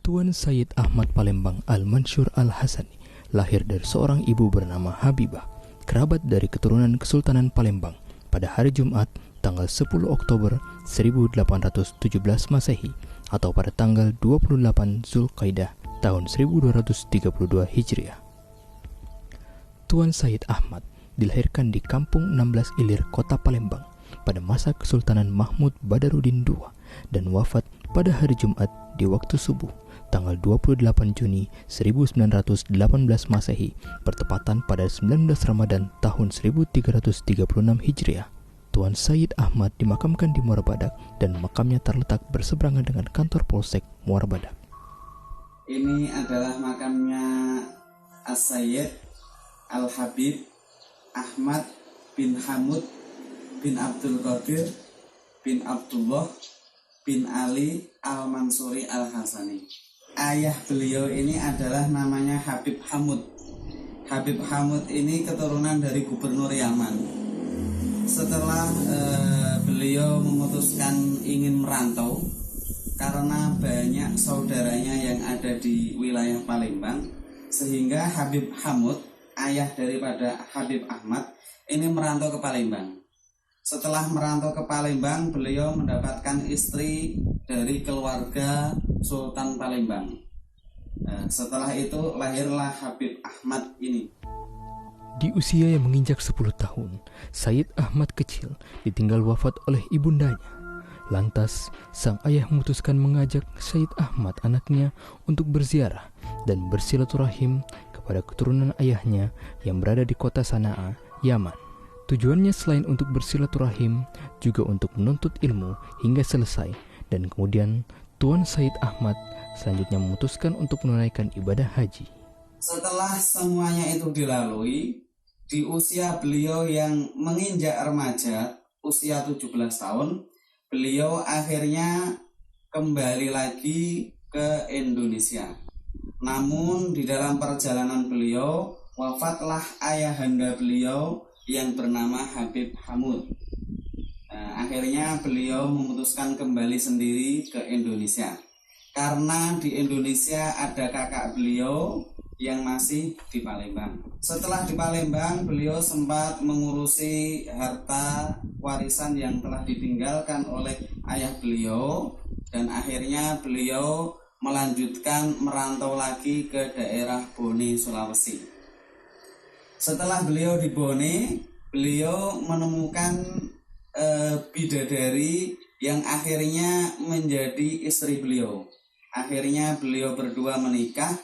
Tuan Sayyid Ahmad Palembang Al-Mansyur Al-Hasani lahir dari seorang ibu bernama Habibah, kerabat dari keturunan Kesultanan Palembang, pada hari Jumat tanggal 10 Oktober 1817 Masehi atau pada tanggal 28 Zulkaidah tahun 1232 Hijriah. Tuan Sayyid Ahmad dilahirkan di Kampung 16 Ilir, Kota Palembang pada masa Kesultanan Mahmud Badarudin II dan wafat pada hari Jumat di waktu subuh tanggal 28 Juni 1918 Masehi bertepatan pada 19 Ramadan tahun 1336 Hijriah. Tuan Sayyid Ahmad dimakamkan di Muara Badak dan makamnya terletak berseberangan dengan kantor Polsek Muara Badak. Ini adalah makamnya As-Sayyid Al-Habib Ahmad bin Hamud bin Abdul Qadir bin Abdullah bin Ali Al-Mansuri Al-Hasani. Ayah beliau ini adalah namanya Habib Hamud. Habib Hamud ini keturunan dari Gubernur Yaman. Setelah beliau memutuskan ingin merantau karena banyak saudaranya yang ada di wilayah Palembang, sehingga Habib Hamud, ayah daripada Habib Ahmad, ini merantau ke Palembang. Setelah merantau ke Palembang, beliau mendapatkan istri dari keluarga Sultan Palembang. Setelah itu lahirlah Habib Ahmad ini. Di usia yang menginjak 10 tahun, Sayyid Ahmad kecil ditinggal wafat oleh ibundanya. Lantas, sang ayah memutuskan mengajak Sayyid Ahmad anaknya untuk berziarah dan bersilaturahim kepada keturunan ayahnya yang berada di kota Sana'a, Yaman. Tujuannya selain untuk bersilaturahim, juga untuk menuntut ilmu hingga selesai, dan kemudian Tuan Sayyid Ahmad selanjutnya memutuskan untuk menunaikan ibadah haji. Setelah semuanya itu dilalui, di usia beliau yang menginjak remaja, usia 17 tahun, beliau akhirnya kembali lagi ke Indonesia. Namun di dalam perjalanan beliau, wafatlah ayahanda beliau yang bernama Habib Hamud. Akhirnya beliau memutuskan kembali sendiri ke Indonesia. Karena di Indonesia ada kakak beliau yang masih di Palembang. Setelah di Palembang, beliau sempat mengurusi harta warisan yang telah ditinggalkan oleh ayah beliau, dan akhirnya beliau melanjutkan merantau lagi ke daerah Bone, Sulawesi. Setelah beliau di Bone, beliau menemukan bidadari yang akhirnya menjadi istri beliau. Akhirnya beliau berdua menikah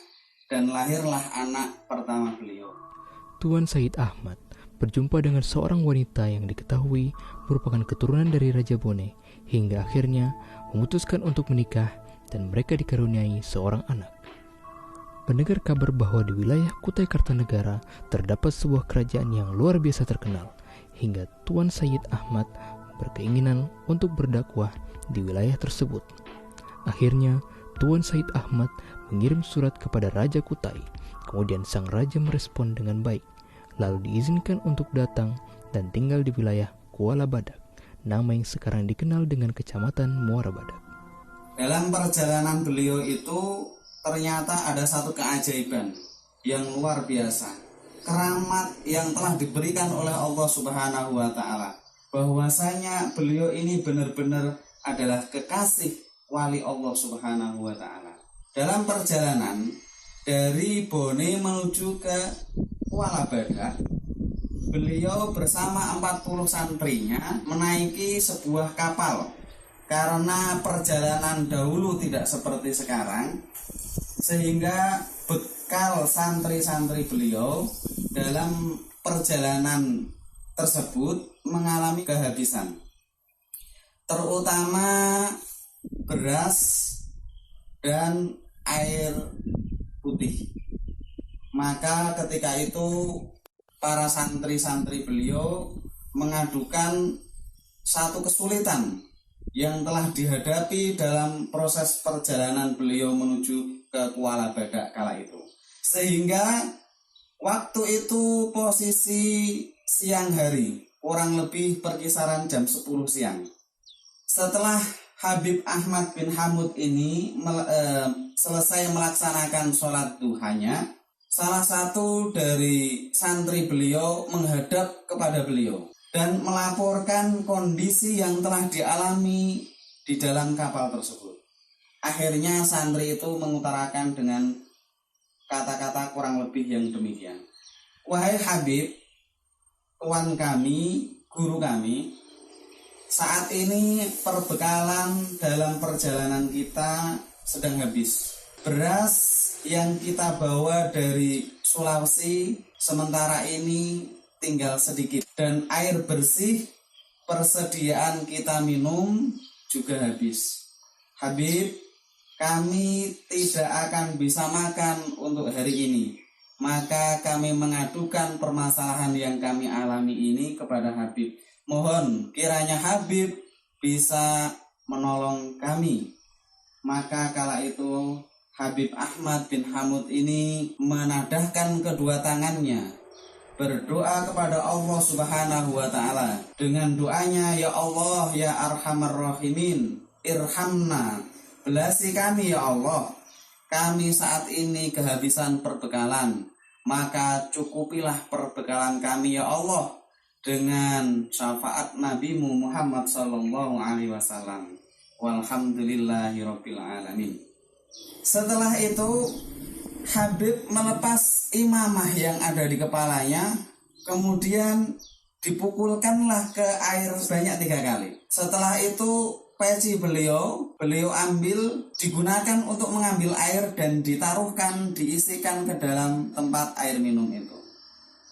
dan lahirlah anak pertama beliau. Tuan Sayyid Ahmad berjumpa dengan seorang wanita yang diketahui merupakan keturunan dari Raja Bone, hingga akhirnya memutuskan untuk menikah dan mereka dikaruniai seorang anak. Mendengar kabar bahwa di wilayah Kutai Kartanegara terdapat sebuah kerajaan yang luar biasa terkenal, hingga Tuan Sayyid Ahmad berkeinginan untuk berdakwah di wilayah tersebut. Akhirnya Tuan Sayyid Ahmad mengirim surat kepada Raja Kutai. Kemudian sang raja merespon dengan baik, lalu diizinkan untuk datang dan tinggal di wilayah Kuala Badak, nama yang sekarang dikenal dengan Kecamatan Muara Badak. Dalam perjalanan beliau itu ternyata ada satu keajaiban yang luar biasa, keramat yang telah diberikan oleh Allah Subhanahu wa Ta'ala, bahwasanya beliau ini benar-benar adalah kekasih wali Allah Subhanahu wa Ta'ala. Dalam perjalanan dari Bone menuju ke Kuala Badak, beliau bersama 40 santrinya menaiki sebuah kapal. Karena perjalanan dahulu tidak seperti sekarang, sehingga bekal santri-santri beliau dalam perjalanan tersebut mengalami kehabisan, terutama beras dan air putih. Maka ketika itu para santri-santri beliau mengadukan satu kesulitan yang telah dihadapi dalam proses perjalanan beliau menuju ke Kuala Badak kala itu. Sehingga waktu itu posisi siang hari, kurang lebih perkisaran jam 10 siang. Setelah Habib Ahmad bin Hamud ini selesai melaksanakan sholat duhanya, salah satu dari santri beliau menghadap kepada beliau dan melaporkan kondisi yang telah dialami di dalam kapal tersebut. Akhirnya santri itu mengutarakan dengan kata-kata kurang lebih yang demikian. Wahai Habib, tuan kami, guru kami, saat ini perbekalan dalam perjalanan kita sedang habis. Beras yang kita bawa dari Sulawesi sementara ini tinggal sedikit. Dan air bersih persediaan kita minum juga habis. Habib, kami tidak akan bisa makan untuk hari ini. Maka kami mengadukan permasalahan yang kami alami ini kepada Habib. Mohon kiranya Habib bisa menolong kami. Maka kala itu Habib Ahmad bin Hamud ini menadahkan kedua tangannya, berdoa kepada Allah Subhanahu wa Ta'ala dengan doanya, ya Allah ya Arhamar Rahimin, irhamna, belasi kami ya Allah. Kami saat ini kehabisan perbekalan, maka cukupilah perbekalan kami ya Allah dengan syafaat Nabi-Mu Muhammad sallallahu alaihi wasallam. Walhamdulillahirabbil alamin. Setelah itu Habib melepas imamah yang ada di kepalanya, kemudian dipukulkanlah ke air sebanyak 3 kali. Setelah itu peci beliau ambil, digunakan untuk mengambil air dan ditaruhkan, diisikan ke dalam tempat air minum itu.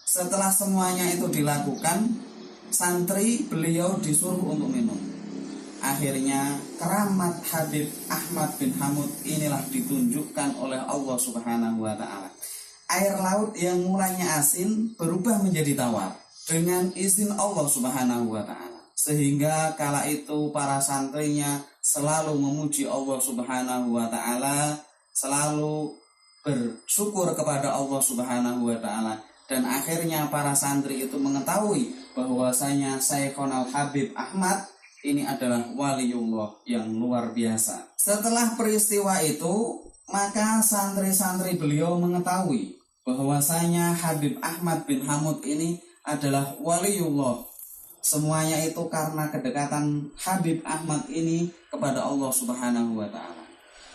Setelah semuanya itu dilakukan, santri beliau disuruh untuk minum. Akhirnya keramat Habib Ahmad bin Hamud inilah ditunjukkan oleh Allah Subhanahu wa Ta'ala. Air laut yang mulanya asin berubah menjadi tawar dengan izin Allah Subhanahu wa Ta'ala. Sehingga kala itu para santrinya selalu memuji Allah Subhanahu wa Ta'ala, selalu bersyukur kepada Allah Subhanahu wa Ta'ala. Dan akhirnya para santri itu mengetahui bahwasanya Syekhona Habib Ahmad ini adalah waliullah yang luar biasa. Setelah peristiwa itu, maka santri-santri beliau mengetahui bahwasanya Habib Ahmad bin Hamud ini adalah waliullah. Semuanya itu karena kedekatan Habib Ahmad ini kepada Allah Subhanahu wa Ta'ala.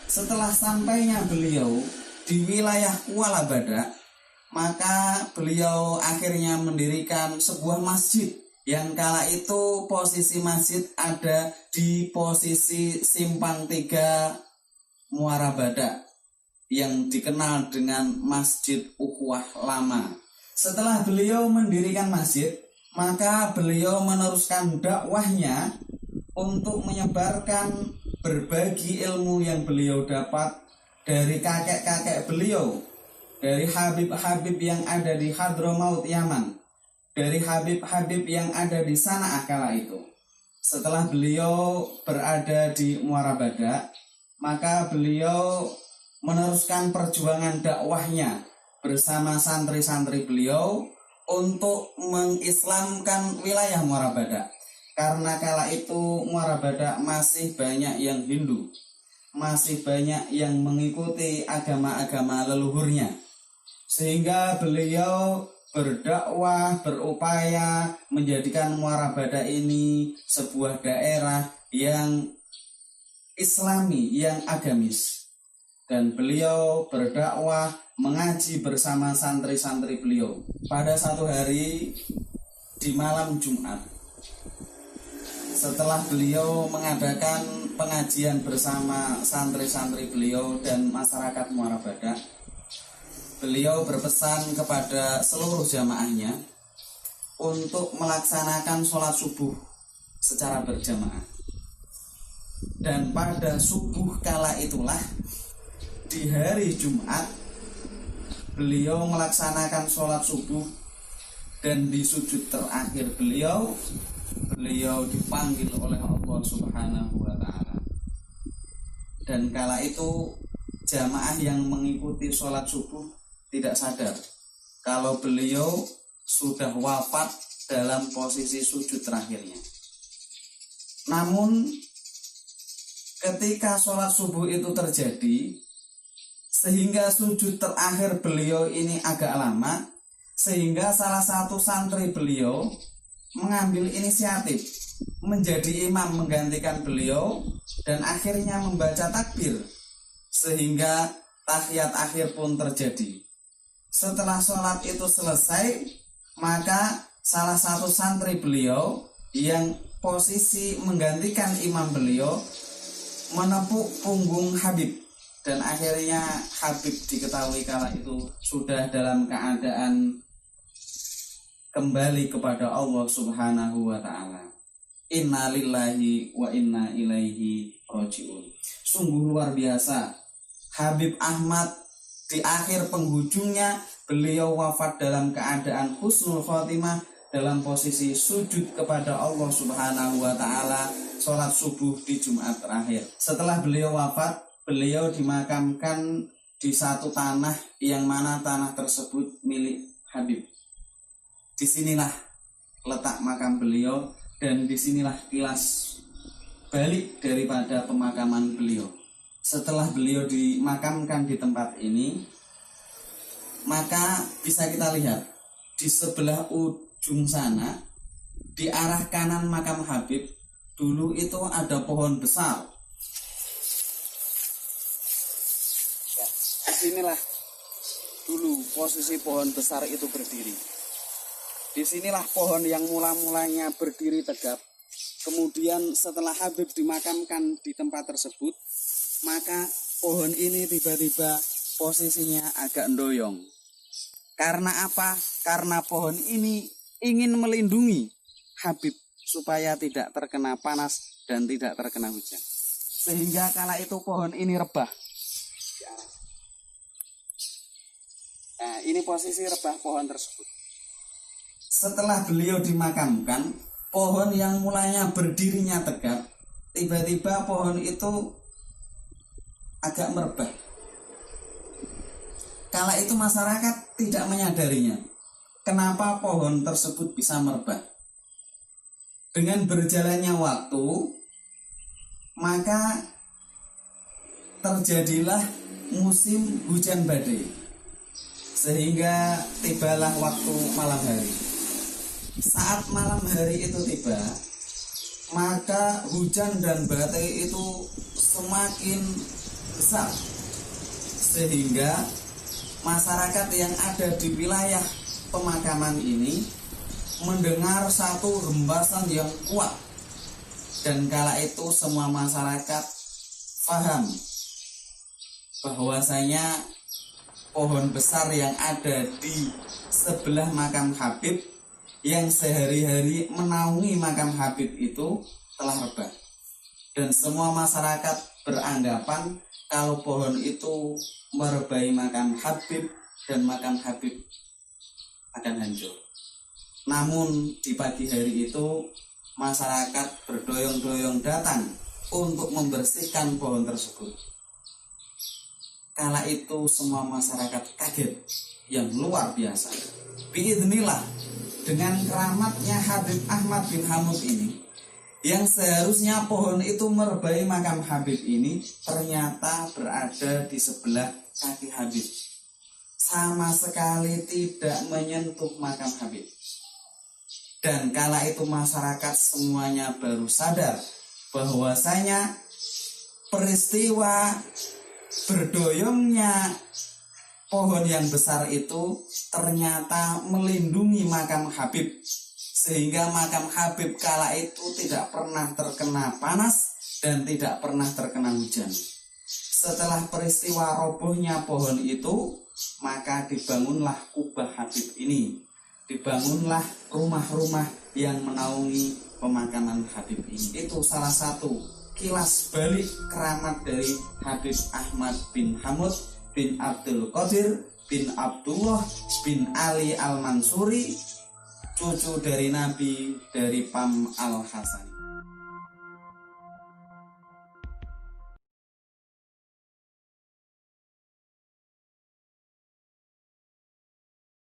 Setelah sampainya beliau di wilayah Kuala Badak, maka beliau akhirnya mendirikan sebuah masjid yang kala itu posisi masjid ada di posisi Simpang 3 Muara Badak yang dikenal dengan Masjid Ukhuwah Lama. Setelah beliau mendirikan masjid, maka beliau meneruskan dakwahnya untuk menyebarkan berbagi ilmu yang beliau dapat dari kakek-kakek beliau, dari Habib-Habib yang ada di Hadramaut Yaman, dari Habib-Habib yang ada di Sana'ah kala itu. Setelah beliau berada di Muara Badak, maka beliau meneruskan perjuangan dakwahnya bersama santri-santri beliau untuk mengislamkan wilayah Muara Badak. Karena kala itu Muara Badak masih banyak yang Hindu, masih banyak yang mengikuti agama-agama leluhurnya. Sehingga beliau berdakwah, berupaya menjadikan Muara Badak ini sebuah daerah yang Islami, yang agamis. Dan beliau berdakwah mengaji bersama santri-santri beliau. Pada satu hari di malam Jumat, setelah beliau mengadakan pengajian bersama santri-santri beliau dan masyarakat Muara Badak, beliau berpesan kepada seluruh jamaahnya untuk melaksanakan sholat subuh secara berjamaah. Dan pada subuh kala itulah, di hari Jumat, beliau melaksanakan sholat subuh, dan di sujud terakhir beliau dipanggil oleh Allah Subhanahu wa Ta'ala. Dan kala itu jamaah yang mengikuti sholat subuh tidak sadar kalau beliau sudah wafat dalam posisi sujud terakhirnya. Namun ketika sholat subuh itu terjadi, sehingga sujud terakhir beliau ini agak lama, sehingga salah satu santri beliau mengambil inisiatif menjadi imam menggantikan beliau dan akhirnya membaca takbir, sehingga tahiyat akhir pun terjadi. Setelah sholat itu selesai, maka salah satu santri beliau yang posisi menggantikan imam beliau menepuk punggung Habib, dan akhirnya Habib diketahui kala itu sudah dalam keadaan kembali kepada Allah Subhanahu wa ta'ala. Inna lillahi wa inna ilaihi raji'un. Sungguh luar biasa, Habib Ahmad di akhir penghujungnya beliau wafat dalam keadaan husnul khotimah, dalam posisi sujud kepada Allah Subhanahu wa ta'ala, sholat subuh di Jumat terakhir. Setelah beliau wafat, beliau dimakamkan di satu tanah yang mana tanah tersebut milik Habib. Disinilah letak makam beliau, dan disinilah kilas balik daripada pemakaman beliau. Setelah beliau dimakamkan di tempat ini, maka bisa kita lihat di sebelah ujung sana, di arah kanan makam Habib, dulu itu ada pohon besar. Ya, disinilah dulu posisi pohon besar itu berdiri. Disinilah pohon yang mula-mulanya berdiri tegap. Kemudian setelah Habib dimakamkan di tempat tersebut, maka pohon ini tiba-tiba posisinya agak ndoyong. Karena apa? Karena pohon ini ingin melindungi Habib supaya tidak terkena panas dan tidak terkena hujan. Sehingga kala itu pohon ini rebah. Nah, ini posisi rebah pohon tersebut. Setelah beliau dimakamkan, pohon yang mulanya berdirinya tegap, tiba-tiba pohon itu agak merebah. Kala itu masyarakat tidak menyadarinya. Kenapa pohon tersebut bisa merebah? Dengan berjalannya waktu, maka terjadilah musim hujan badai, sehingga tibalah waktu malam hari. Saat malam hari itu tiba, maka hujan dan badai itu semakin besar, sehingga masyarakat yang ada di wilayah pemakaman ini mendengar satu hembasan yang kuat, dan kala itu semua masyarakat paham bahwasanya pohon besar yang ada di sebelah makam Habib, yang sehari-hari menaungi makam Habib itu telah rebah, dan semua masyarakat beranggapan kalau pohon itu merebai makam Habib dan makam Habib akan hancur. Namun di pagi hari itu masyarakat berdoyong-doyong datang untuk membersihkan pohon tersebut. Kala itu semua masyarakat kaget yang luar biasa. Biidznillah, dengan keramatnya Habib Ahmad bin Hamud ini, yang seharusnya pohon itu merebai makam Habib ini, ternyata berada di sebelah kaki Habib, sama sekali tidak menyentuh makam Habib. Dan kala itu masyarakat semuanya baru sadar bahwasanya peristiwa berdoyongnya pohon yang besar itu ternyata melindungi makam Habib, sehingga makam Habib kala itu tidak pernah terkena panas dan tidak pernah terkena hujan. Setelah peristiwa robohnya pohon itu, maka dibangunlah kubah Habib ini, dibangunlah rumah-rumah yang menaungi pemakaman Habib ini. Itu salah satu kilas balik keramat dari Habib Ahmad bin Hamud bin Abdul Qadir bin Abdullah bin Ali Al-Mansuri, cucu dari Nabi dari Pam Al-Hasani.